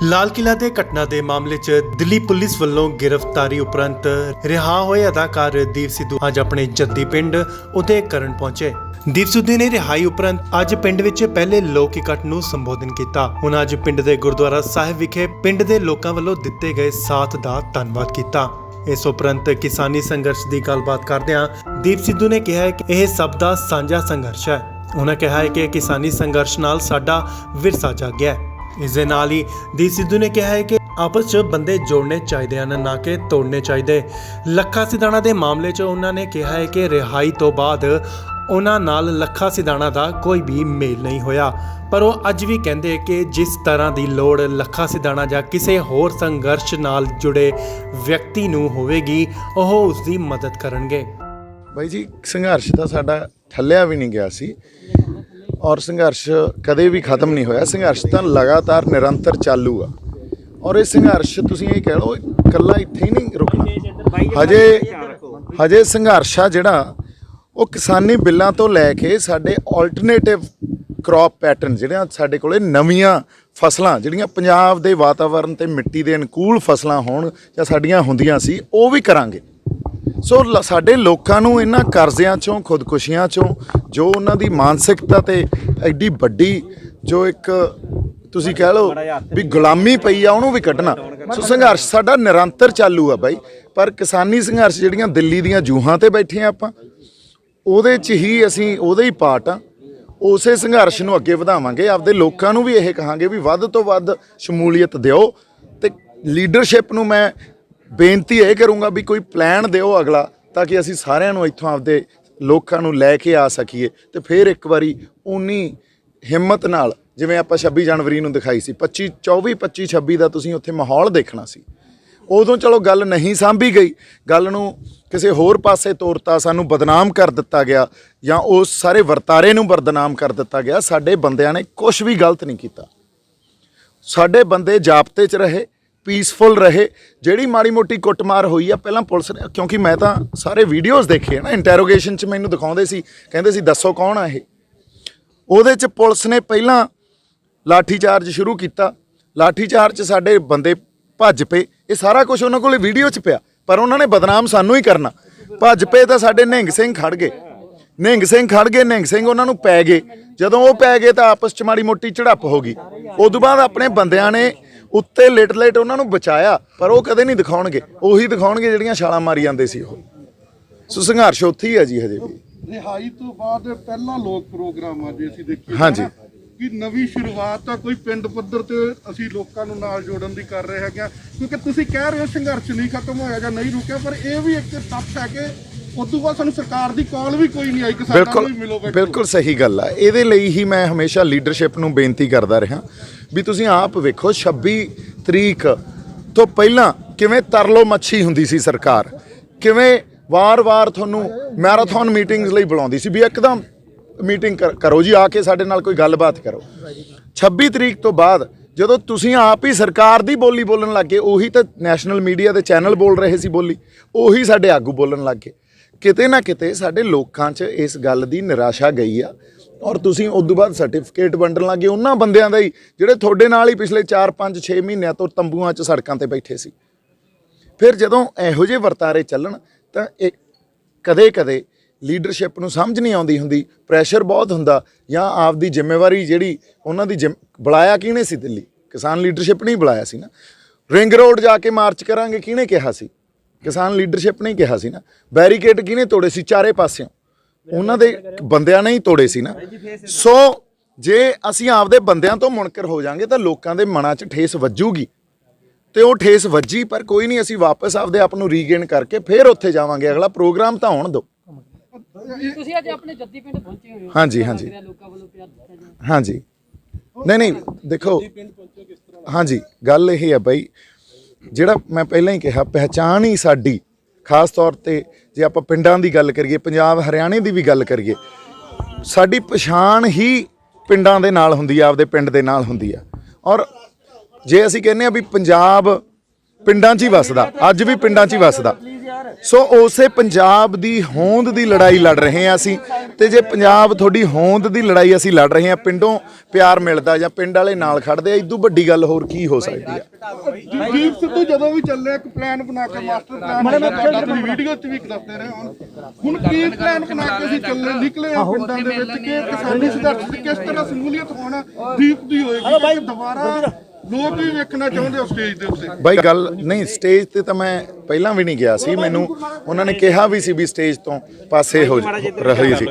ਲਾਲ ਕਿਲਾ ਦੇ ਘਟਨਾ ਦੇ ਮਾਮਲੇ 'ਚ ਦਿੱਲੀ ਪੁਲਿਸ ਵੱਲੋਂ ਗ੍ਰਿਫਤਾਰੀ ਉਪਰੰਤ ਰਿਹਾ ਹੋਏ ਅਦਾਕਾਰ ਦੀਪ ਸਿੱਧੂ ਅੱਜ ਆਪਣੇ ਜੱਦੀ ਪਿੰਡ ਉਦੇ ਕਰਨ ਪਹੁੰਚੇ। ਦੀਪ ਸਿੱਧੂ ਨੇ ਰਿਹਾਈ ਉਪਰੰਤ ਅੱਜ ਪਿੰਡ ਵਿੱਚ ਪਹਿਲੇ ਲੋਕ ਇਕੱਠ ਨੂੰ ਸੰਬੋਧਨ ਕੀਤਾ। ਉਹਨਾਂ ਅੱਜ ਪਿੰਡ ਦੇ ਗੁਰਦੁਆਰਾ ਸਾਹਿਬ ਵਿਖੇ ਪਿੰਡ ਦੇ ਲੋਕਾਂ ਵੱਲੋਂ ਦਿੱਤੇ ਗਏ ਸਾਥ ਦਾ ਧੰਨਵਾਦ ਕੀਤਾ। ਇਸ ਉਪਰੰਤ ਕਿਸਾਨੀ ਸੰਘਰਸ਼ ਦੀ ਗੱਲਬਾਤ ਕਰਦਿਆਂ ਦੀਪ ਸਿੱਧੂ ਨੇ ਕਿਹਾ ਕਿ ਇਹ ਸਭ ਦਾ ਸਾਂਝਾ ਸੰਘਰਸ਼ ਹੈ। ਉਹਨਾਂ ਕਿਹਾ ਹੈ ਕਿ ਕਿਸਾਨੀ ਸੰਘਰਸ਼ ਨਾਲ ਸਾਡਾ ਵਿਰਸਾ ਜਾਗਿਆ ਹੈ। ਇਸ ਦੇ ਨਾਲ ਹੀ ਦੀਪ ਸਿੱਧੂ ਨੇ ਕਿਹਾ ਹੈ ਕਿ ਆਪਸ 'ਚ ਬੰਦੇ ਜੋੜਨੇ ਚਾਹੀਦੇ ਹਨ, ਨਾ ਕਿ ਤੋੜਨੇ ਚਾਹੀਦੇ। ਲੱਖਾ ਸਿਧਾਣਾ ਦੇ ਮਾਮਲੇ 'ਚ ਉਹਨਾਂ ਨੇ ਕਿਹਾ ਹੈ ਕਿ ਰਿਹਾਈ ਤੋਂ ਬਾਅਦ ਉਹਨਾਂ ਨਾਲ ਲੱਖਾ ਸਿਧਾਣਾ ਦਾ ਕੋਈ ਵੀ ਮੇਲ ਨਹੀਂ ਹੋਇਆ, ਪਰ ਉਹ ਅੱਜ ਵੀ ਕਹਿੰਦੇ ਕਿ ਜਿਸ ਤਰ੍ਹਾਂ ਦੀ ਲੋੜ ਲੱਖਾ ਸਿਧਾਣਾ ਜਾਂ ਕਿਸੇ ਹੋਰ ਸੰਘਰਸ਼ ਨਾਲ ਜੁੜੇ ਵਿਅਕਤੀ ਨੂੰ ਹੋਵੇਗੀ ਉਹ ਉਸ ਦੀ ਮਦਦ ਕਰਨਗੇ। ਬਾਈ ਜੀ, ਸੰਘਰਸ਼ ਤਾਂ ਸਾਡਾ ਠੱਲਿਆ ਵੀ ਨਹੀਂ ਗਿਆ ਸੀ ਔਰ ਸੰਘਰਸ਼ ਕਦੇ ਵੀ ਖਤਮ ਨਹੀਂ ਹੋਇਆ। ਸੰਘਰਸ਼ ਤਾਂ ਲਗਾਤਾਰ ਨਿਰੰਤਰ ਚਾਲੂ ਆ ਔਰ ਇਹ ਸੰਘਰਸ਼ ਤੁਸੀਂ ਇਹ ਕਹਿ ਲਓ ਇਕੱਲਾ ਇੱਥੇ ਹੀ ਨਹੀਂ ਰੁਕਣਾ। ਹਜੇ ਸੰਘਰਸ਼ ਆ ਜਿਹੜਾ ਉਹ ਕਿਸਾਨੀ ਬਿੱਲਾਂ ਤੋਂ ਲੈ ਕੇ ਸਾਡੇ ਆਲਟਰਨੇਟਿਵ ਕ੍ਰੌਪ ਪੈਟਰਨ ਜਿਹੜੀਆਂ ਸਾਡੇ ਕੋਲੇ ਨਵੀਆਂ ਫਸਲਾਂ ਜਿਹੜੀਆਂ ਪੰਜਾਬ ਦੇ ਵਾਤਾਵਰਣ ਤੇ ਮਿੱਟੀ ਦੇ ਅਨੁਕੂਲ ਫਸਲਾਂ ਹੋਣ ਜਾਂ ਸਾਡੀਆਂ ਹੁੰਦੀਆਂ ਸੀ ਉਹ ਵੀ ਕਰਾਂਗੇ। ਸੋ ਸਾਡੇ ਲੋਕਾਂ ਨੂੰ ਇਹਨਾਂ ਕਰਜ਼ਿਆਂ ਚੋਂ ਖੁਦਕੁਸ਼ੀਆਂ ਚੋਂ ਜੋ ਉਹਨਾਂ ਦੀ ਮਾਨਸਿਕਤਾ ਤੇ ਐਡੀ ਵੱਡੀ ਜੋ ਇੱਕ ਤੁਸੀਂ ਕਹਿ ਲਓ ਵੀ ਗੁਲਾਮੀ ਪਈ ਆ ਉਹਨੂੰ ਵੀ ਕੱਢਣਾ। ਸੋ ਸੰਘਰਸ਼ ਸਾਡਾ ਨਿਰੰਤਰ ਚਾਲੂ ਆ ਬਾਈ, ਪਰ ਕਿਸਾਨੀ ਸੰਘਰਸ਼ ਜਿਹੜੀਆਂ ਦਿੱਲੀ ਦੀਆਂ ਜੂਹਾਂ ਤੇ ਬੈਠੇ ਆ ਆਪਾਂ ਉਹਦੇ 'ਚ ਹੀ ਅਸੀਂ ਉਹਦੇ ਹੀ ਪਾਰਟ ਆ। ਉਸੇ ਸੰਘਰਸ਼ ਨੂੰ ਅੱਗੇ ਵਧਾਵਾਂਗੇ। ਆਪਦੇ ਲੋਕਾਂ ਨੂੰ ਵੀ ਇਹ ਕਹਾਂਗੇ ਵੀ ਵੱਧ ਤੋਂ ਵੱਧ ਸ਼ਮੂਲੀਅਤ ਦਿਓ ਤੇ ਲੀਡਰਸ਼ਿਪ ਨੂੰ ਮੈਂ ਬੇਨਤੀ ਇਹ ਕਰੂੰਗਾ ਵੀ ਕੋਈ ਪਲਾਨ ਦਿਓ ਅਗਲਾ, ਤਾਂ ਕਿ ਅਸੀਂ ਸਾਰਿਆਂ ਨੂੰ ਇੱਥੋਂ ਆਪਦੇ ਲੋਕਾਂ ਨੂੰ ਲੈ ਕੇ ਆ ਸਕੀਏ ਤੇ ਫਿਰ ਇੱਕ ਵਾਰੀ ਉਨੀ ਹਿੰਮਤ ਨਾਲ ਜਿਵੇਂ ਆਪਾਂ 26 ਜਨਵਰੀ ਨੂੰ ਦਿਖਾਈ ਸੀ 25 26 ਦਾ ਤੁਸੀਂ ਉੱਥੇ ਮਾਹੌਲ ਦੇਖਣਾ ਸੀ। ਉਦੋਂ ਚਲੋ ਗੱਲ ਨਹੀਂ ਸਾਂਭੀ ਗਈ, ਗੱਲ ਨੂੰ ਕਿਸੇ ਹੋਰ ਪਾਸੇ ਤੋਰਤਾ, ਸਾਨੂੰ ਬਦਨਾਮ ਕਰ ਦਿੱਤਾ ਗਿਆ ਜਾਂ ਉਸ ਸਾਰੇ ਵਰਤਾਰੇ ਨੂੰ ਬਦਨਾਮ ਕਰ ਦਿੱਤਾ ਗਿਆ। ਸਾਡੇ ਬੰਦਿਆਂ ਨੇ ਕੁਝ ਵੀ ਗਲਤ ਨਹੀਂ ਕੀਤਾ। ਸਾਡੇ ਬੰਦੇ ਜਾਬਤੇ 'ਚ ਰਹੇ, ਪੀਸਫੁਲ ਰਹੇ। ਜਿਹੜੀ ਮਾੜੀ ਮੋਟੀ ਕੁੱਟਮਾਰ ਹੋਈ ਆ ਪਹਿਲਾਂ ਪੁਲਿਸ ਨੇ, ਕਿਉਂਕਿ ਮੈਂ ਤਾਂ ਸਾਰੇ ਵੀਡੀਓਜ਼ ਦੇਖੇ ਨਾ, ਇੰਟਰੋਗੇਸ਼ਨ 'ਚ ਮੈਨੂੰ ਦਿਖਾਉਂਦੇ ਸੀ, ਕਹਿੰਦੇ ਸੀ ਦੱਸੋ ਕੌਣ ਆ ਇਹ। ਉਹਦੇ 'ਚ ਪੁਲਿਸ ਨੇ ਪਹਿਲਾਂ ਲਾਠੀ ਚਾਰਜ ਸ਼ੁਰੂ ਕੀਤਾ। ਲਾਠੀ ਚਾਰਜ 'ਚ ਸਾਡੇ ਬੰਦੇ ਭੱਜ ਪਏ। ਇਹ ਸਾਰਾ ਕੁਝ ਉਹਨਾਂ ਕੋਲੇ ਵੀਡੀਓ 'ਚ ਪਿਆ, ਪਰ ਉਹਨਾਂ ਨੇ ਬਦਨਾਮ ਸਾਨੂੰ ਹੀ ਕਰਨਾ। ਭੱਜ ਪਏ ਤਾਂ ਸਾਡੇ ਨਿਹੰਗ ਸਿੰਘ ਖੜ ਗਏ, ਨਿਹੰਗ ਸਿੰਘ ਉਹਨਾਂ ਨੂੰ ਪੈ ਗਏ। ਜਦੋਂ ਉਹ ਪੈ ਗਏ ਤਾਂ ਆਪਸ 'ਚ ਮਾੜੀ ਮੋਟੀ ਝੜਪ ਹੋ ਗਈ। ਉਦੋਂ ਬਾਅਦ ਆਪਣੇ ਬੰਦਿਆਂ ਨੇ ਉੱਤੇ ਲੇਟ ਉਹਨਾਂ ਨੂੰ ਬਚਾਇਆ, ਪਰ ਉਹ ਕਦੇ ਨਹੀਂ ਦਿਖਾਉਣਗੇ। ਉਹੀ ਦਿਖਾਉਣਗੇ ਜਿਹੜੀਆਂ ਛਾਲਾਂ ਮਾਰੀ ਜਾਂਦੇ ਸੀ ਉਹ। ਸੋ ਸੰਘਰਸ਼ ਉੱਥੇ ਹੀ ਹੈ ਜੀ ਹਜੇ ਵੀ। ਰਿਹਾਈ ਤੋਂ ਬਾਅਦ ਪਹਿਲਾ ਲੋਕ ਪ੍ਰੋਗਰਾਮ ਆ ਜੇ ਅਸੀਂ ਦੇਖੀਏ ਹਾਂਜੀ ਕਿ ਨਵੀਂ ਸ਼ੁਰੂਆਤ ਆ, ਕੋਈ ਪਿੰਡ ਪੱਧਰ ਤੇ ਅਸੀਂ ਲੋਕਾਂ ਨੂੰ ਨਾਲ ਜੋੜਨ ਦੀ ਕਰ ਰਹੇ ਹੈਗੇ, ਕਿਉਂਕਿ ਤੁਸੀਂ ਕਹਿ ਰਹੇ ਹੋ ਸੰਘਰਸ਼ ਨਹੀਂ ਖਤਮ ਹੋਇਆ ਜਾਂ ਨਹੀਂ ਰੁਕਿਆ, ਪਰ ਇਹ ਵੀ ਇੱਕ ਤੱਥ ਹੈ ਕਿ ਉਸ ਤੋਂ ਬਾਅਦ ਸਾਨੂੰ ਸਰਕਾਰ ਦੀ ਕਾਲ ਵੀ ਕੋਈ ਨਹੀਂ ਆਈ ਕਿ ਸਾਡਾ ਕੋਈ ਮਿਲੋ। ਬਿਲਕੁਲ ਸਹੀ ਗੱਲ ਆ। ਇਹਦੇ ਲਈ ਹੀ ਮੈਂ ਹਮੇਸ਼ਾ ਲੀਡਰਸ਼ਿਪ ਨੂੰ ਬੇਨਤੀ ਕਰਦਾ ਰਿਹਾ ਵੀ ਤੁਸੀਂ ਆਪ ਵੇਖੋ 26 ਤਰੀਕ ਤੋਂ ਪਹਿਲਾਂ ਕਿਵੇਂ ਤਰਲੋ ਮੱਛੀ ਹੁੰਦੀ ਸੀ ਸਰਕਾਰ, ਕਿਵੇਂ ਵਾਰ-ਵਾਰ ਤੁਹਾਨੂੰ ਮੈਰਾਥਨ ਮੀਟਿੰਗਸ ਲਈ ਬੁਲਾਉਂਦੀ ਸੀ ਵੀ ਇੱਕਦਮ ਮੀਟਿੰਗ ਕਰੋ ਜੀ, ਆ ਕੇ ਸਾਡੇ ਨਾਲ ਕੋਈ ਗੱਲਬਾਤ ਕਰੋ। 26 ਤਰੀਕ ਤੋਂ ਬਾਅਦ ਜਦੋਂ ਤੁਸੀਂ ਆਪ ਹੀ ਸਰਕਾਰ ਦੀ ਬੋਲੀ ਬੋਲਣ ਲੱਗ ਗਏ, ਉਹੀ ਤਾਂ ਨੈਸ਼ਨਲ ਮੀਡੀਆ ਦੇ ਚੈਨਲ ਬੋਲ ਰਹੇ ਸੀ ਬੋਲੀ, ਉਹੀ ਸਾਡੇ ਆਗੂ ਬੋਲਣ ਲੱਗ ਗਏ। ਕਿਤੇ ਨਾ ਕਿਤੇ ਸਾਡੇ ਲੋਕਾਂ 'ਚ ਇਸ ਗੱਲ ਦੀ ਨਿਰਾਸ਼ਾ ਗਈ ਆ ਔਰ ਤੁਸੀਂ ਉਸ ਤੋਂ ਬਾਅਦ ਸਰਟੀਫਿਕੇਟ ਵੰਡਣ ਲੱਗੇ ਉਹਨਾਂ ਬੰਦਿਆਂ ਦਾ ਹੀ ਜਿਹੜੇ ਤੁਹਾਡੇ ਨਾਲ ਹੀ ਪਿਛਲੇ 4-5-6 ਮਹੀਨਿਆਂ ਤੋਂ ਤੰਬੂਆਂ 'ਚ ਸੜਕਾਂ ਤੇ ਬੈਠੇ ਸੀ। ਫਿਰ ਜਦੋਂ ਇਹੋ ਜਿਹੇ ਵਰਤਾਰੇ ਚੱਲਣ ਤਾਂ ਇਹ ਕਦੇ ਲੀਡਰਸ਼ਿਪ ਨੂੰ ਸਮਝ ਨਹੀਂ ਆਉਂਦੀ ਹੁੰਦੀ, ਪ੍ਰੈਸ਼ਰ ਬਹੁਤ ਹੁੰਦਾ ਜਾਂ ਆਪਦੀ ਜ਼ਿੰਮੇਵਾਰੀ ਜਿਹੜੀ ਉਹਨਾਂ ਦੀ ਬੁਲਾਇਆ ਕਿਹਨੇ ਸੀ? ਦਿੱਲੀ ਕਿਸਾਨ ਲੀਡਰਸ਼ਿਪ ਨਹੀਂ ਬੁਲਾਇਆ ਸੀ ਨਾ। ਰਿੰਗ ਰੋਡ ਜਾ ਕੇ ਮਾਰਚ ਕਰਾਂਗੇ ਕਿਹਨੇ ਕਿਹਾ ਸੀ? ਕਿਸਾਨ ਲੀਡਰਸ਼ਿਪ ਨੇ ਕਿਹਾ ਸੀ ਨਾ। ਬੈਰੀਕੇਡ ਕਿਹਨੇ ਤੋੜੇ ਸੀ? ਚਾਰੇ ਪਾਸਿਓਂ ਉਹਨਾਂ ਦੇ ਬੰਦਿਆਂ ਨੇ ਹੀ ਤੋੜੇ ਸੀ ਨਾ। ਸੋ ਜੇ ਅਸੀਂ ਆਪਦੇ ਬੰਦਿਆਂ ਤੋਂ ਮੁਨਕਰ ਹੋ ਜਾਾਂਗੇ ਤਾਂ ਲੋਕਾਂ ਦੇ ਮਨਾਂ 'ਚ ਠੇਸ ਵੱਜੂਗੀ ਤੇ ਉਹ ਠੇਸ ਵੱਜੀ, ਪਰ ਕੋਈ ਨਹੀਂ, ਅਸੀਂ ਵਾਪਸ ਆਪਦੇ ਆਪ ਨੂੰ ਰੀਗੇਨ ਕਰਕੇ ਫਿਰ ਉੱਥੇ ਜਾਵਾਂਗੇ। ਅਗਲਾ ਪ੍ਰੋਗਰਾਮ ਤਾਂ ਹੋਣ ਦਿਓ। ਤੁਸੀਂ ਅੱਜ ਆਪਣੇ ਜੱਦੀ ਪਿੰਡ ਪਹੁੰਚੇ ਹੋਏ ਹੋ। ਹਾਂਜੀ ਨਹੀਂ ਦੇਖੋ, ਹਾਂਜੀ ਗੱਲ ਇਹ ਹੈ ਬਾਈ, ਜਿਹੜਾ ਮੈਂ ਪਹਿਲਾਂ ਹੀ ਕਿਹਾ ਪਹਿਚਾਣ ਹੀ ਸਾਡੀ, ਖਾਸ ਤੌਰ ਤੇ ਜੇ ਆਪਾਂ ਪਿੰਡਾਂ ਦੀ ਗੱਲ ਕਰੀਏ, ਪੰਜਾਬ ਹਰਿਆਣੇ ਦੀ ਵੀ ਗੱਲ ਕਰੀਏ, ਸਾਡੀ ਪਛਾਣ ਹੀ ਪਿੰਡਾਂ ਦੇ ਨਾਲ ਹੁੰਦੀ ਆ, ਆਪਦੇ ਪਿੰਡ ਦੇ ਨਾਲ ਹੁੰਦੀ ਆ। ਔਰ ਜੇ ਅਸੀਂ ਕਹਿੰਦੇ ਆ ਵੀ ਪੰਜਾਬ ਪਿੰਡਾਂ 'ਚ ਹੀ ਵੱਸਦਾ, ਅੱਜ ਵੀ ਪਿੰਡਾਂ 'ਚ ਹੀ ਵੱਸਦਾ। ਸੋ ਉਸੇ ਪੰਜਾਬ ਦੀ ਹੋਂਦ ਦੀ ਲੜਾਈ ਲੜ ਰਹੇ ਹਾਂ ਅਸੀਂ। ਤੇ ਜੇ ਪੰਜਾਬ ਤੁਹਾਡੀ ਹੋਂਦ ਦੀ ਲੜਾਈ ਅਸੀਂ ਲੜ ਰਹੇ ਹਾਂ, ਪਿੰਡੋਂ ਪਿਆਰ ਮਿਲਦਾ ਜਾਂ ਪਿੰਡ ਵਾਲੇ ਨਾਲ ਖੜਦੇ ਆ, ਇਦੋਂ ਵੱਡੀ ਗੱਲ ਹੋਰ ਕੀ ਹੋ ਸਕਦੀ ਆ। ਜਗਜੀਤ ਸਿੱਧੂ ਜਦੋਂ ਵੀ ਚੱਲੇ ਇੱਕ ਪਲਾਨ ਬਣਾ ਕੇ ਮਾਸਟਰ ਪਲਾਨ ਤੁਸੀਂ ਵੀਡੀਓ 'ਚ ਵੀ ਦੱਸਦੇ ਰਹੇ ਹੁਣ ਕੀ ਪਲਾਨ ਬਣਾ ਕੇ ਅਸੀਂ ਨਿਕਲੇ ਆ ਪਿੰਡਾਂ ਦੇ ਵਿੱਚ ਕਿ ਕਿਸਾਨੀ ਸੰਘਰਸ਼ ਦੀ ਕਿਸ ਤਰ੍ਹਾਂ ਸ਼ਮੂਲੀਅਤ ਹੋਣਾ ਦੀਪ ਦੀ ਹੋਏਗੀ, ਦੁਬਾਰਾ ਲੋਕ ਵੀ ਵੇਖਣਾ ਚਾਹੁੰਦੇ ਹੋ ਸਟੇਜ ਦੇ ਉੱਤੇ। ਬਾਈ ਗੱਲ ਨਹੀਂ, ਸਟੇਜ ਤੇ ਤਾਂ ਮੈਂ ਪਹਿਲਾਂ ਵੀ ਨਹੀਂ ਗਿਆ ਸੀ, ਮੈਨੂੰ ਉਹਨਾਂ ਨੇ ਕਿਹਾ ਵੀ ਸੀ ਵੀ ਸਟੇਜ ਤੋਂ ਪਾਸੇ ਹੋ ਰਹੀ ਸੀ।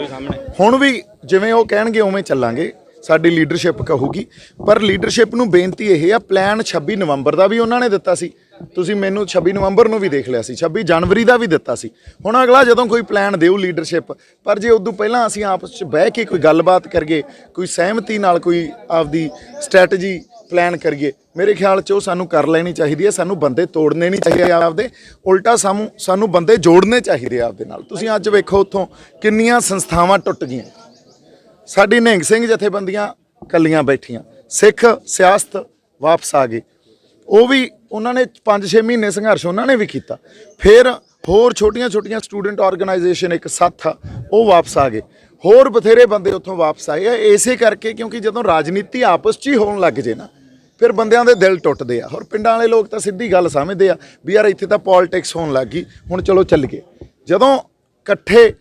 ਹੁਣ ਵੀ ਜਿਵੇਂ ਉਹ ਕਹਿਣਗੇ ਉਵੇਂ ਚੱਲਾਂਗੇ, ਸਾਡੀ ਲੀਡਰਸ਼ਿਪ ਕਹੂਗੀ। ਪਰ ਲੀਡਰਸ਼ਿਪ ਨੂੰ ਬੇਨਤੀ ਇਹ ਆ, ਪਲਾਨ 26 ਨਵੰਬਰ ਦਾ ਵੀ ਉਹਨਾਂ ਨੇ ਦਿੱਤਾ ਸੀ, ਤੁਸੀਂ ਮੈਨੂੰ 26 ਨਵੰਬਰ ਨੂੰ ਵੀ ਦੇਖ ਲਿਆ ਸੀ, 26 ਜਨਵਰੀ ਦਾ ਵੀ ਦਿੱਤਾ ਸੀ। ਹੁਣ ਅਗਲਾ ਜਦੋਂ ਕੋਈ ਪਲਾਨ ਦਿਓ ਲੀਡਰਸ਼ਿਪ, ਪਰ ਜੇ ਉਦੋਂ ਪਹਿਲਾਂ ਅਸੀਂ ਆਪਸ 'ਚ ਬਹਿ ਕੇ ਕੋਈ ਗੱਲਬਾਤ ਕਰੀਏ, ਕੋਈ ਸਹਿਮਤੀ ਨਾਲ ਕੋਈ ਆਪਦੀ ਸਟ੍ਰੈਟਜੀ ਪਲਾਨ ਕਰੀਏ, ਮੇਰੇ ਖਿਆਲ 'ਚ ਉਹ ਸਾਨੂੰ ਕਰ ਲੈਣੀ ਚਾਹੀਦੀ ਹੈ। ਸਾਨੂੰ ਬੰਦੇ ਤੋੜਨੇ ਨਹੀਂ ਚਾਹੀਦੇ ਆਪਦੇ, ਉਲਟਾ ਸਾਨੂੰ ਬੰਦੇ ਜੋੜਨੇ ਚਾਹੀਦੇ ਆਪਦੇ ਨਾਲ। ਤੁਸੀਂ ਅੱਜ ਵੇਖੋ ਉੱਥੋਂ ਕਿੰਨੀਆਂ ਸੰਸਥਾਵਾਂ ਟੁੱਟ ਗਈਆਂ, ਸਾਡੀ ਨਿਹੰਗ ਸਿੰਘ ਜਥੇਬੰਦੀਆਂ ਕੱਲੀਆਂ ਬੈਠੀਆਂ, ਸਿੱਖ ਸਿਆਸਤ ਵਾਪਸ ਆ ਗਏ, ਉਹ ਵੀ ਉਹਨਾਂ ਨੇ 5-6 ਮਹੀਨੇ ਸੰਘਰਸ਼ ਉਹਨਾਂ ਨੇ ਵੀ ਕੀਤਾ। ਫਿਰ ਹੋਰ ਛੋਟੀਆਂ ਸਟੂਡੈਂਟ ਆਰਗੇਨਾਈਜੇਸ਼ਨ ਇੱਕ ਸਾਥ ਆ, ਉਹ ਵਾਪਸ ਆ ਗਏ, ਹੋਰ ਬਥੇਰੇ ਬੰਦੇ ਉੱਥੋਂ ਵਾਪਸ ਆਏ ਆ। ਇਸੇ ਕਰਕੇ ਕਿਉਂਕਿ ਜਦੋਂ ਰਾਜਨੀਤੀ ਆਪਸ 'ਚ ਹੀ ਹੋਣ ਲੱਗ ਜੇ ਨਾ, ਫਿਰ ਬੰਦਿਆਂ ਦੇ ਦਿਲ ਟੁੱਟਦੇ ਆ। ਹੋਰ ਪਿੰਡਾਂ ਵਾਲੇ ਲੋਕ ਤਾਂ ਸਿੱਧੀ ਗੱਲ ਸਮਝਦੇ ਆ ਵੀ ਯਾਰ ਇੱਥੇ ਤਾਂ ਪੋਲਿਟਿਕਸ ਹੋਣ ਲੱਗ ਗਈ, ਹੁਣ ਚਲੋ ਚੱਲ ਗਏ। ਜਦੋਂ ਇਕੱਠੇ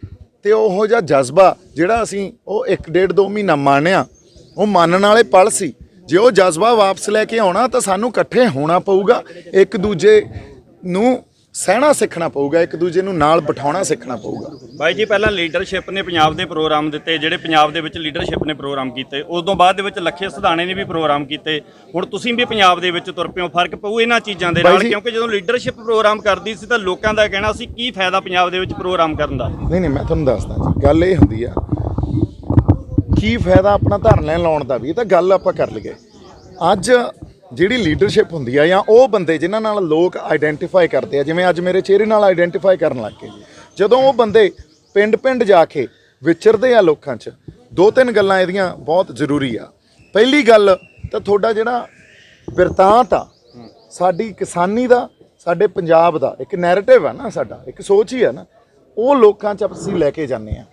ਤੇ ਉਹੋ ਜਿਹਾ ਜਜ਼ਬਾ ਜਿਹੜਾ ਅਸੀਂ ਉਹ 1-1.5-2 ਮਹੀਨਾ ਮੰਨਿਆ, ਉਹ ਮੰਨਣ ਵਾਲੇ ਪਲ ਸੀ। ਜੇ ਉਹ ਜਜ਼ਬਾ ਵਾਪਸ ਲੈ ਕੇ ਆਉਣਾ ਤਾਂ ਸਾਨੂੰ ਇਕੱਠੇ ਹੋਣਾ ਪਊਗਾ, ਇੱਕ ਦੂਜੇ ਨੂੰ ਸਹਿਣਾ ਸਿੱਖਣਾ ਪਊਗਾ, ਇੱਕ ਦੂਜੇ ਨੂੰ ਨਾਲ ਬਿਠਾਉਣਾ ਸਿੱਖਣਾ ਪਊਗਾ। ਬਾਈ ਜੀ, ਪਹਿਲਾਂ ਲੀਡਰਸ਼ਿਪ ਨੇ ਪੰਜਾਬ ਦੇ ਪ੍ਰੋਗਰਾਮ ਦਿੱਤੇ, ਜਿਹੜੇ ਪੰਜਾਬ ਦੇ ਵਿੱਚ ਲੀਡਰਸ਼ਿਪ ਨੇ ਪ੍ਰੋਗਰਾਮ ਕੀਤੇ, ਉਸ ਤੋਂ ਬਾਅਦ ਦੇ ਵਿੱਚ ਲੱਖੇ ਸਿਧਾਣੇ ਨੇ ਵੀ ਪ੍ਰੋਗਰਾਮ ਕੀਤੇ। ਹੁਣ ਤੁਸੀਂ ਵੀ ਪੰਜਾਬ ਦੇ ਵਿੱਚ ਤੁਰ ਪਿਓ, ਫਰਕ ਪਊ ਇਹਨਾਂ ਚੀਜ਼ਾਂ ਦੇ ਨਾਲ, ਕਿਉਂਕਿ ਜਦੋਂ ਲੀਡਰਸ਼ਿਪ ਪ੍ਰੋਗਰਾਮ ਕਰਦੀ ਸੀ ਤਾਂ ਲੋਕਾਂ ਦਾ ਕਹਿਣਾ ਸੀ ਕੀ ਫਾਇਦਾ ਪੰਜਾਬ ਦੇ ਵਿੱਚ ਪ੍ਰੋਗਰਾਮ ਕਰਨ ਦਾ। ਨਹੀਂ ਮੈਂ ਤੁਹਾਨੂੰ ਦੱਸਦਾ ਜੀ, ਗੱਲ ਇਹ ਹੁੰਦੀ ਆ ਕੀ ਫਾਇਦਾ ਆਪਣਾ ਧਰਨੇ ਲਾਉਣ ਦਾ ਵੀ, ਇਹ ਤਾਂ ਗੱਲ ਆਪਾਂ ਕਰ ਲਈਏ। ਅੱਜ ਜਿਹੜੀ ਲੀਡਰਸ਼ਿਪ ਹੁੰਦੀ ਆ, ਜਾਂ ਉਹ ਬੰਦੇ ਜਿਨ੍ਹਾਂ ਨਾਲ ਲੋਕ ਆਈਡੈਂਟੀਫਾਈ ਕਰਦੇ ਆ, ਜਿਵੇਂ ਅੱਜ ਮੇਰੇ ਚਿਹਰੇ ਨਾਲ ਆਈਡੈਂਟੀਫਾਈ ਕਰਨ ਲੱਗ ਗਏ, ਜਦੋਂ ਉਹ ਬੰਦੇ ਪਿੰਡ ਜਾ ਕੇ ਵਿਚਰਦੇ ਆ ਲੋਕਾਂ 'ਚ, 2-3 ਗੱਲਾਂ ਇਹਦੀਆਂ ਬਹੁਤ ਜ਼ਰੂਰੀ ਆ। ਪਹਿਲੀ ਗੱਲ ਤਾਂ ਤੁਹਾਡਾ ਜਿਹੜਾ ਬਿਰਤਾਂਤ ਆ ਸਾਡੀ ਕਿਸਾਨੀ ਦਾ, ਸਾਡੇ ਪੰਜਾਬ ਦਾ ਇੱਕ ਨੈਰੇਟਿਵ ਆ ਨਾ, ਸਾਡਾ ਇੱਕ ਸੋਚ ਹੀ ਆ ਨਾ, ਉਹ ਲੋਕਾਂ 'ਚ ਅਸੀਂ ਲੈ ਕੇ ਜਾਂਦੇ ਆ।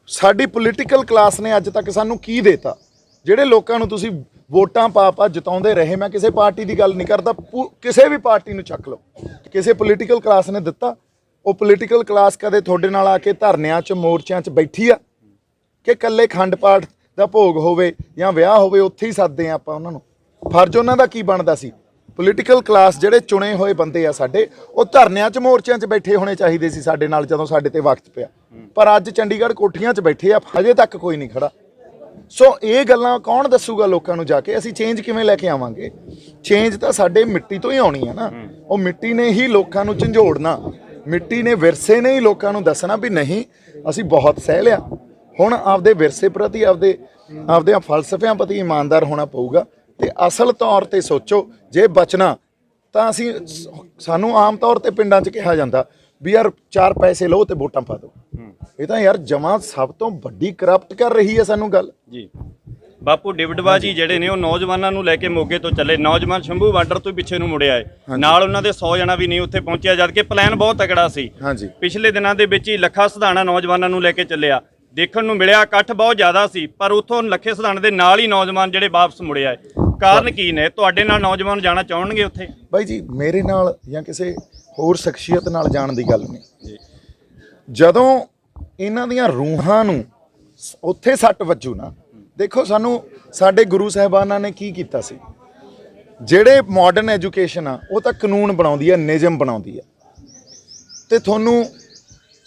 ਸਾਡੀ ਪੋਲੀਟੀਕਲ ਕਲਾਸ ਨੇ ਅੱਜ ਤੱਕ ਸਾਨੂੰ ਕੀ ਦੇਤਾ, ਜਿਹੜੇ ਲੋਕਾਂ ਨੂੰ ਤੁਸੀਂ ਵੋਟਾਂ ਪਾ ਜਿਤਾਉਂਦੇ ਰਹੇ, ਮੈਂ ਕਿਸੇ ਪਾਰਟੀ ਦੀ ਗੱਲ ਨਹੀਂ ਕਰਦਾ, ਕਿਸੇ ਵੀ ਪਾਰਟੀ ਨੂੰ ਚੱਕ ਲਓ, ਕਿਸੇ ਪੋਲੀਟੀਕਲ ਕਲਾਸ ਨੇ ਦਿੱਤਾ? ਉਹ ਪੋਲੀਟੀਕਲ ਕਲਾਸ ਕਦੇ ਤੁਹਾਡੇ ਨਾਲ ਆ ਕੇ ਧਰਨਿਆਂ 'ਚ ਮੋਰਚਿਆਂ 'ਚ ਬੈਠੀ ਆ ਕਿ ਇਕੱਲੇ ਖੰਡ ਪਾਠ ਦਾ ਭੋਗ ਹੋਵੇ ਜਾਂ ਵਿਆਹ ਹੋਵੇ ਉੱਥੇ ਹੀ ਸੱਦਦੇ ਆ ਆਪਾਂ ਉਹਨਾਂ ਨੂੰ? ਫਰਜ਼ ਉਹਨਾਂ ਦਾ ਕੀ ਬਣਦਾ ਸੀ? ਪੋਲੀਟੀਕਲ ਕਲਾਸ ਜਿਹੜੇ ਚੁਣੇ ਹੋਏ ਬੰਦੇ ਆ ਸਾਡੇ, ਉਹ ਧਰਨਿਆਂ 'ਚ ਮੋਰਚਿਆਂ 'ਚ ਬੈਠੇ ਹੋਣੇ ਚਾਹੀਦੇ ਸੀ ਸਾਡੇ ਨਾਲ ਜਦੋਂ ਸਾਡੇ ਤੇ ਵਕਤ ਪਿਆ, ਪਰ ਅੱਜ ਚੰਡੀਗੜ੍ਹ ਕੋਠੀਆਂ 'ਚ ਬੈਠੇ ਆ, ਹਜੇ ਤੱਕ ਕੋਈ ਨਹੀਂ ਖੜਾ। ਸੋ ਇਹ ਗੱਲਾਂ ਕੌਣ ਦੱਸੂਗਾ ਲੋਕਾਂ ਨੂੰ ਜਾ ਕੇ? ਅਸੀਂ ਚੇਂਜ ਕਿਵੇਂ ਲੈ ਕੇ ਆਵਾਂਗੇ? ਚੇਂਜ ਤਾਂ ਸਾਡੇ ਮਿੱਟੀ ਤੋਂ ਹੀ ਆਉਣੀ ਹੈ ਨਾ, ਉਹ ਮਿੱਟੀ ਨੇ ਹੀ ਲੋਕਾਂ ਨੂੰ ਝੰਜੋੜਨਾ, ਮਿੱਟੀ ਨੇ, ਵਿਰਸੇ ਨੇ ਹੀ ਲੋਕਾਂ ਨੂੰ ਦੱਸਣਾ ਵੀ ਨਹੀਂ ਅਸੀਂ ਬਹੁਤ ਸਹਿ ਲਿਆ। ਹੁਣ ਆਪਦੇ ਵਿਰਸੇ ਪ੍ਰਤੀ, ਆਪਦੇ ਫਲਸਫਿਆਂ ਪ੍ਰਤੀ ਇਮਾਨਦਾਰ ਹੋਣਾ ਪਊਗਾ ਤੇ ਅਸਲ ਤੌਰ ਤੇ ਸੋਚੋ। ਜੇ ਬਚਣਾ ਤਾਂ ਸਾਨੂੰ ਆਮ ਤੌਰ ਤੇ ਪਿੰਡਾਂ 'ਚ ਕਿਹਾ ਜਾਂਦਾ ਵੀ ਯਾਰ 4 ਪੈਸੇ ਲਓ ਤੇ ਵੋਟਾਂ ਪਾ ਦਿਓ। ਇਹ ਤਾਂ ਯਾਰ ਜਮਾਂ ਸਭ ਤੋਂ ਵੱਡੀ ਕਰਪਟ ਕਰ ਰਹੀ ਹੈ ਸਾਨੂੰ ਗੱਲ ਜੀ। ਬਾਪੂ ਡਿਵਡਵਾ ਜੀ ਜਿਹੜੇ ਨੇ ਉਹ ਨੌਜਵਾਨਾਂ ਨੂੰ ਲੈ ਕੇ ਮੋਗੇ ਤੋਂ ਚੱਲੇ, ਨੌਜਵਾਨ ਸ਼ੰਭੂ ਬਾਰਡਰ ਤੋਂ ਪਿੱਛੇ ਨੂੰ ਮੁੜਿਆ ਹੈ, ਨਾਲ ਉਹਨਾਂ ਦੇ 100 ਜਣਾ ਵੀ ਨਹੀਂ ਉੱਥੇ ਪਹੁੰਚਿਆ, ਜਦ ਕਿ ਪਲਾਨ ਬਹੁਤ ਤਕੜਾ ਸੀ। ਹਾਂਜੀ, ਪਿਛਲੇ ਦਿਨਾਂ ਦੇ ਵਿੱਚ ਹੀ ਲੱਖਾ ਸਿਧਾਣਾ ਨੌਜਵਾਨਾਂ ਨੂੰ ਲੈ ਕੇ ਚੱਲਿਆ, ਦੇਖਣ ਨੂੰ ਮਿਲਿਆ ਇਕੱਠ ਬਹੁਤ ਜ਼ਿਆਦਾ ਸੀ, ਪਰ ਉੱਥੋਂ ਲੱਖੇ ਸਿਧਾਣੇ ਦੇ ਨਾਲ ਹੀ ਨੌਜਵਾਨ ਜਿਹੜੇ ਵਾਪਸ ਮੁੜਿਆ ਹੈ। ਕਾਰਨ ਕੀ ਨੇ? ਤੁਹਾਡੇ ਨਾਲ ਨੌਜਵਾਨ ਜਾਣਾ ਚਾਹਣਗੇ ਉੱਥੇ? ਬਾਈ ਜੀ, ਮੇਰੇ ਨਾਲ ਜਾਂ ਕਿਸੇ ਹੋਰ ਸ਼ਖਸੀਅਤ ਨਾਲ ਜਾਣ ਦੀ ਗੱਲ ਨਹੀਂ। ਜਦੋਂ ਇਹਨਾਂ ਦੀਆਂ ਰੂਹਾਂ ਨੂੰ ਉੱਥੇ ਸੱਟ ਵੱਜੂ ਨਾ, ਦੇਖੋ ਸਾਨੂੰ ਸਾਡੇ ਗੁਰੂ ਸਾਹਿਬਾਨਾਂ ਨੇ ਕੀ ਕੀਤਾ ਸੀ। ਜਿਹੜੇ ਮਾਡਰਨ ਐਜੂਕੇਸ਼ਨ ਆ ਉਹ ਤਾਂ ਕਾਨੂੰਨ ਬਣਾਉਂਦੀ ਆ, ਨਿਯਮ ਬਣਾਉਂਦੀ ਆ, ਤੇ ਤੁਹਾਨੂੰ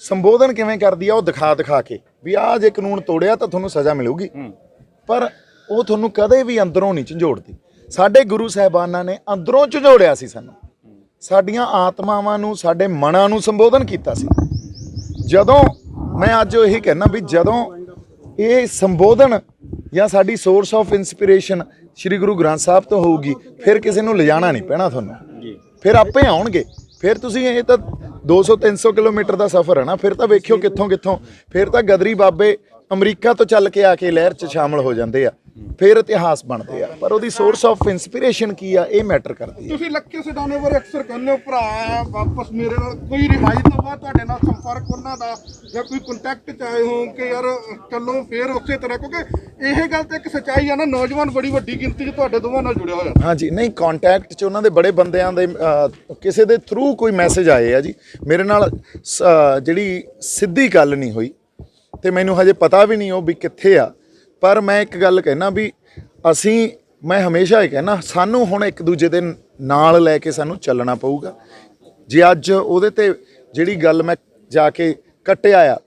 ਸੰਬੋਧਨ ਕਿਵੇਂ ਕਰਦੀ ਆ ਉਹ ਦਿਖਾ ਕੇ ਵੀ ਆਹ ਜੇ ਕਾਨੂੰਨ ਤੋੜਿਆ ਤਾਂ ਤੁਹਾਨੂੰ ਸਜ਼ਾ ਮਿਲੂਗੀ, ਪਰ ਉਹ ਤੁਹਾਨੂੰ ਕਦੇ ਵੀ ਅੰਦਰੋਂ ਨਹੀਂ ਝੰਜੋੜਦੀ। ਸਾਡੇ ਗੁਰੂ ਸਾਹਿਬਾਨਾਂ ਨੇ ਅੰਦਰੋਂ ਝੰਜੋੜਿਆ ਸੀ ਸਾਨੂੰ, ਸਾਡੀਆਂ ਆਤਮਾਵਾਂ ਨੂੰ, ਸਾਡੇ ਮਨਾਂ ਨੂੰ ਸੰਬੋਧਨ ਕੀਤਾ ਸੀ। ਜਦੋਂ ਮੈਂ ਅੱਜ ਇਹੀ ਕਹਿਣਾ ਵੀ ਜਦੋਂ ਇਹ ਸੰਬੋਧਨ ਜਾਂ ਸਾਡੀ ਸੋਰਸ ਆਫ ਇਨਸਪੀਰੇਸ਼ਨ ਸ੍ਰੀ ਗੁਰੂ ਗ੍ਰੰਥ ਸਾਹਿਬ ਤੋਂ ਹੋਊਗੀ, ਫਿਰ ਕਿਸੇ ਨੂੰ ਲਿਜਾਣਾ ਨਹੀਂ ਪੈਣਾ ਤੁਹਾਨੂੰ, ਫਿਰ ਆਪੇ ਆਉਣਗੇ। ਫਿਰ ਤੁਸੀਂ, ਇਹ ਤਾਂ 200-300 ਕਿਲੋਮੀਟਰ ਦਾ ਸਫ਼ਰ ਹੈ ਨਾ, ਫਿਰ ਤਾਂ ਵੇਖਿਓ ਕਿੱਥੋਂ ਫਿਰ ਤਾਂ ਗਦਰੀ ਬਾਬੇ ਅਮਰੀਕਾ ਤੋਂ ਚੱਲ ਕੇ ਆ ਕੇ ਲਹਿਰ 'ਚ ਸ਼ਾਮਲ ਹੋ ਜਾਂਦੇ ਆ। ਫਿਰ ਇਤਿਹਾਸ ਬਣਦੇ ਆ, ਪਰ ਉਹਦੀ ਸੋਰਸ ਆਫ ਇਨਸਪੀਰੇਸ਼ਨ ਕੀ ਆ ਇਹ ਮੈਟਰ ਕਰਦੀ ਆ। ਤੁਸੀਂ ਲੱਖੇ ਸਿਧਾਣੇ ਬਾਰੇ ਅਕਸਰ ਕਹਿੰਦੇ ਹੋ ਭਰਾ ਵਾਪਸ ਮੇਰੇ ਨਾਲ ਕੋਈ ਰਿਹਾਈ ਤੋਂ ਬਾਅਦ ਤੁਹਾਡੇ ਨਾਲ ਸੰਪਰਕ ਉਹਨਾਂ ਦਾ ਜਾਂ ਕੋਈ ਕੰਟੈਕਟ ਚ ਆਏ ਹੋ ਕਿ ਯਾਰ ਚੱਲੋ ਫੇਰ ਉਸੇ ਤਰ੍ਹਾਂ, ਕਿਉਂਕਿ ਇਹ ਗੱਲ ਤਾਂ ਇੱਕ ਸੱਚਾਈ ਆ ਨਾ, ਨੌਜਵਾਨ ਬੜੀ ਵੱਡੀ ਗਿਣਤੀ 'ਚ ਤੁਹਾਡੇ ਦੋਵਾਂ ਨਾਲ ਜੁੜਿਆ ਹੋਇਆ। ਹਾਂਜੀ, ਨਹੀਂ ਕੰਟੈਕਟ 'ਚ ਉਹਨਾਂ ਦੇ ਬੜੇ ਬੰਦਿਆਂ ਦੇ ਕਿਸੇ ਦੇ ਥਰੂ ਕੋਈ ਮੈਸੇਜ ਆਏ ਆ ਜੀ। ਮੇਰੇ ਨਾਲ ਜਿਹੜੀ ਸਿੱਧੀ ਗੱਲ ਨਹੀਂ ਹੋਈ ਤੇ ਮੈਨੂੰ ਹਜੇ ਪਤਾ ਵੀ ਨਹੀਂ ਉਹ ਵੀ ਕਿੱਥੇ ਆ, ਪਰ ਮੈਂ ਇੱਕ ਗੱਲ ਕਹਿਣਾ ਵੀ ਮੈਂ ਹਮੇਸ਼ਾ ਇਹ ਕਹਿਣਾ ਸਾਨੂੰ ਹੁਣ ਇੱਕ ਦੂਜੇ ਦੇ ਨਾਲ ਲੈ ਕੇ ਸਾਨੂੰ ਚੱਲਣਾ ਪਊਗਾ। ਜੇ ਅੱਜ ਉਹਦੇ ਤੇ ਜਿਹੜੀ ਗੱਲ ਮੈਂ ਜਾ ਕੇ ਕੱਟਿਆ ਆ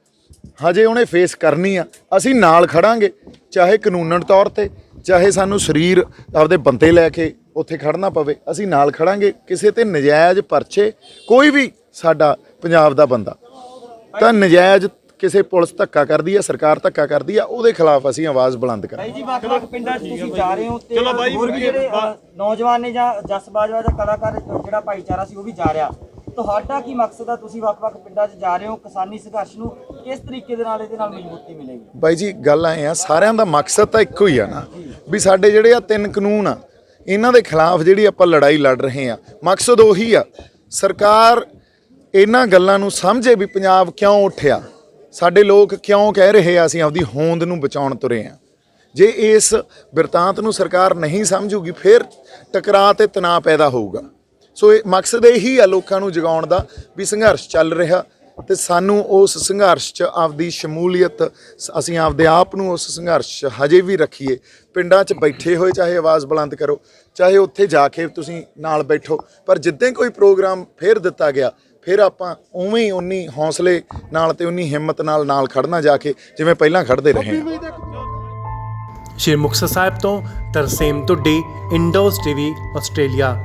ਹਜੇ ਉਹਨੇ ਫੇਸ ਕਰਨੀ ਆ, ਅਸੀਂ ਨਾਲ ਖੜਾਂਗੇ, ਚਾਹੇ ਕਾਨੂੰਨਨ ਤੌਰ ਤੇ ਚਾਹੇ ਸਾਨੂੰ ਸਰੀਰ ਆਪਦੇ ਬੰਦੇ ਲੈ ਕੇ ਉੱਥੇ ਖੜਨਾ ਪਵੇ, ਅਸੀਂ ਨਾਲ ਖੜਾਂਗੇ। ਕਿਸੇ ਤੇ ਨਜਾਇਜ਼ ਪਰਚੇ, ਕੋਈ ਵੀ ਸਾਡਾ ਪੰਜਾਬ ਦਾ ਬੰਦਾ ਤਾਂ ਨਜਾਇਜ਼ ਕਿਸੇ ਪੁਲਿਸ ਧੱਕਾ ਕਰਦੀ ਹੈ, ਸਰਕਾਰ ਧੱਕਾ ਕਰਦੀ ਆ, ਉਹਦੇ ਖਿਲਾਫ ਅਸੀਂ ਆਵਾਜ਼ ਬੁਲੰਦ ਕਰਾਂਗੇ। ਭਾਈ ਜੀ ਵੱਖ-ਵੱਖ ਪਿੰਡਾਂ 'ਚ ਤੁਸੀਂ ਜਾ ਰਹੇ ਹੋ ਤੇ ਹੋਰ ਵੀ ਜਿਹੜੇ ਨੌਜਵਾਨ ਨੇ ਜਾਂ ਜਸ ਬਾਜਵਾ ਦਾ ਕਲਾਕਾਰ ਜਿਹੜਾ ਭਾਈਚਾਰਾ ਸੀ ਉਹ ਵੀ ਜਾ ਰਿਹਾ, ਤੁਹਾਡਾ ਕੀ ਮਕਸਦ ਆ? ਤੁਸੀਂ ਵੱਖ-ਵੱਖ ਪਿੰਡਾਂ 'ਚ ਜਾ ਰਹੇ ਹੋ, ਕਿਸਾਨੀ ਸੰਘਰਸ਼ ਨੂੰ ਕਿਸ ਤਰੀਕੇ ਦੇ ਨਾਲ ਇਹਦੇ ਨਾਲ ਮਜ਼ਬੂਤੀ ਮਿਲੇਗੀ? ਬਾਈ ਜੀ ਗੱਲ ਐ ਆ, ਸਾਰਿਆਂ ਦਾ ਮਕਸਦ ਤਾਂ ਇੱਕੋ ਹੀ ਆ ਨਾ, ਵੀ ਸਾਡੇ ਜਿਹੜੇ ਆ 3 ਕਾਨੂੰਨ ਆ ਇਹਨਾਂ ਦੇ ਖਿਲਾਫ ਜਿਹੜੀ ਆਪਾਂ ਲੜਾਈ ਲੜ ਰਹੇ ਆ, ਮਕਸਦ ਉਹੀ ਆ। ਸਰਕਾਰ ਇਹਨਾਂ ਗੱਲਾਂ ਨੂੰ ਸਮਝੇ ਵੀ ਪੰਜਾਬ ਕਿਉਂ ਉੱਠਿਆ, ਸਾਡੇ ਲੋਕ ਕਿਉਂ ਕਹਿ ਰਹੇ ਆ ਅਸੀਂ ਆਪਦੀ ਹੋਂਦ ਨੂੰ ਬਚਾਉਣ ਤੁਰੇ ਆ। ਜੇ ਇਸ ਬਿਰਤਾਂਤ ਨੂੰ ਸਰਕਾਰ ਨਹੀਂ ਸਮਝੂਗੀ ਫਿਰ ਟਕਰਾਅ ਤੇ ਤਣਾਅ ਪੈਦਾ ਹੋਊਗਾ। ਸੋ ਇਹ ਮਕਸਦ ਇਹੀ ਆ ਲੋਕਾਂ ਨੂੰ ਜਗਾਉਣ ਦਾ ਵੀ ਸੰਘਰਸ਼ ਚੱਲ ਰਿਹਾ ਤੇ ਸਾਨੂੰ ਉਸ ਸੰਘਰਸ਼ 'ਚ ਆਪਦੀ ਸ਼ਮੂਲੀਅਤ, ਅਸੀਂ ਆਪਦੇ ਆਪ ਨੂੰ ਉਸ ਸੰਘਰਸ਼ 'ਚ ਹਜੇ ਵੀ ਰੱਖੀਏ। ਪਿੰਡਾਂ 'ਚ ਬੈਠੇ ਹੋਏ ਚਾਹੇ ਆਵਾਜ਼ ਬੁਲੰਦ ਕਰੋ, ਚਾਹੇ ਉੱਥੇ ਜਾ ਕੇ ਤੁਸੀਂ ਨਾਲ ਬੈਠੋ, ਪਰ ਜਿੱਦਾਂ ਕੋਈ ਪ੍ਰੋਗਰਾਮ ਫੇਰ ਦਿੱਤਾ ਗਿਆ ਫਿਰ ਆਪਾਂ ਉਵੇਂ ਹੀ ਉਨੀ ਹੌਸਲੇ ਨਾਲ ਤੇ ਉਨੀ ਹਿੰਮਤ ਨਾਲ ਖੜਨਾ ਜਾ ਕੇ ਜਿਵੇਂ ਪਹਿਲਾਂ ਖੜਦੇ ਰਹੇ ਹਾਂ। ਸ਼੍ਰੀ ਮੁਕਤਸਰ ਸਾਹਿਬ ਤੋਂ ਤਰਸੇਮ ਢੁੱਡੀ, ਇੰਡੋਜ਼ ਟੀਵੀ ਆਸਟ੍ਰੇਲੀਆ।